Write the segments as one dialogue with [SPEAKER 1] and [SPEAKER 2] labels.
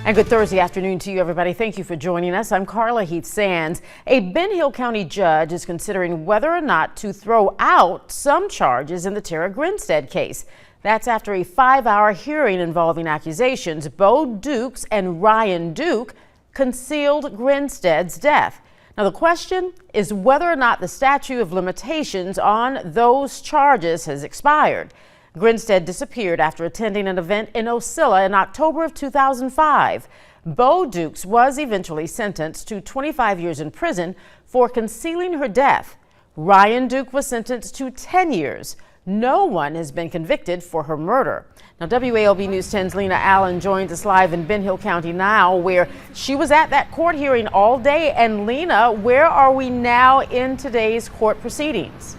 [SPEAKER 1] And good Thursday afternoon to you, everybody. Thank you for joining us. I'm Carla Heath Sands. A Ben Hill County judge is considering whether or not to throw out some charges in the Tara Grinstead case. That's after a 5-hour hearing involving accusations Bo Dukes and Ryan Duke concealed Grinstead's death. Now, the question is whether or not the statute of limitations on those charges has expired. Grinstead disappeared after attending an event in Ocilla in October of 2005. Bo Dukes was eventually sentenced to 25 years in prison for concealing her death. Ryan Duke was sentenced to 10 years. No one has been convicted for her murder. Now, WALB News 10's Lena Allen joins us live in Ben Hill County now, where she was at that court hearing all day. And Lena, where are we now in today's court proceedings?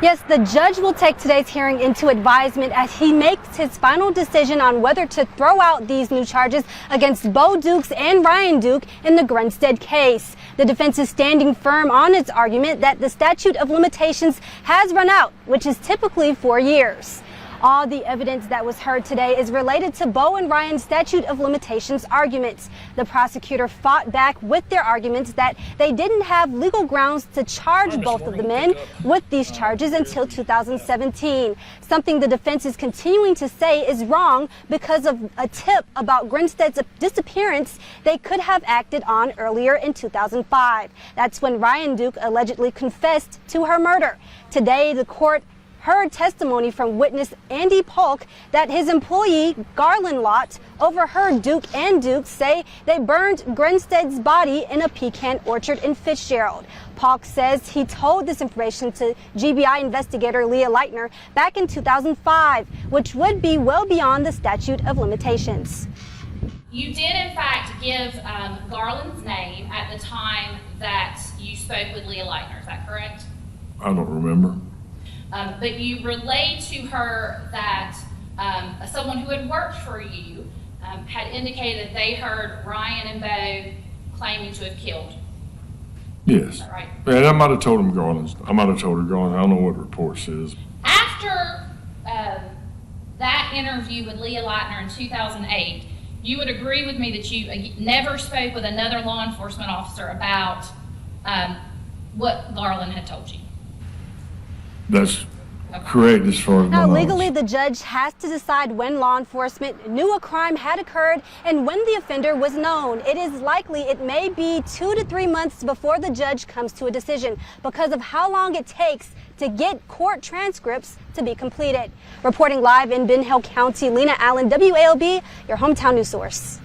[SPEAKER 2] Yes, the judge will take today's hearing into advisement as he makes his final decision on whether to throw out these new charges against Bo Dukes and Ryan Duke in the Grinstead case. The defense is standing firm on its argument that the statute of limitations has run out, which is typically 4 years. All the evidence that was heard today is related to Bo and Ryan's statute of limitations arguments. The prosecutor fought back with their arguments that they didn't have legal grounds to charge both of the men with these charges until 2017, something the defense is continuing to say is wrong because of a tip about Grinstead's disappearance they could have acted on earlier in 2005. That's when Ryan Duke allegedly confessed to her murder. Today, the court heard testimony from witness Andy Polk that his employee Garland Lott overheard Duke and Duke say they burned Grinstead's body in a pecan orchard in Fitzgerald. Polk says he told this information to GBI investigator Leah Leitner back in 2005, which would be well beyond the statute of limitations.
[SPEAKER 3] You did, in fact, give Garland's name at the time that you spoke with Leah Leitner, is that correct?
[SPEAKER 4] I don't remember.
[SPEAKER 3] But you relayed to her that someone who had worked for you had indicated that they heard Ryan and Bo claiming to have killed.
[SPEAKER 4] Yes.
[SPEAKER 3] Is that right?
[SPEAKER 4] And I might have told him Garland. I might have told her Garland. I don't know what the report says.
[SPEAKER 3] After that interview with Leah Leitner in 2008, you would agree with me that you never spoke with another law enforcement officer about what Garland had told you?
[SPEAKER 4] That's correct as far as
[SPEAKER 2] Now,
[SPEAKER 4] my
[SPEAKER 2] legally,
[SPEAKER 4] knowledge.
[SPEAKER 2] the judge has to decide when law enforcement knew a crime had occurred and when the offender was known. It is likely it may be 2 to 3 months before the judge comes to a decision because of how long it takes to get court transcripts to be completed. Reporting live in Ben Hill County, Lena Allen, WALB, your hometown news source.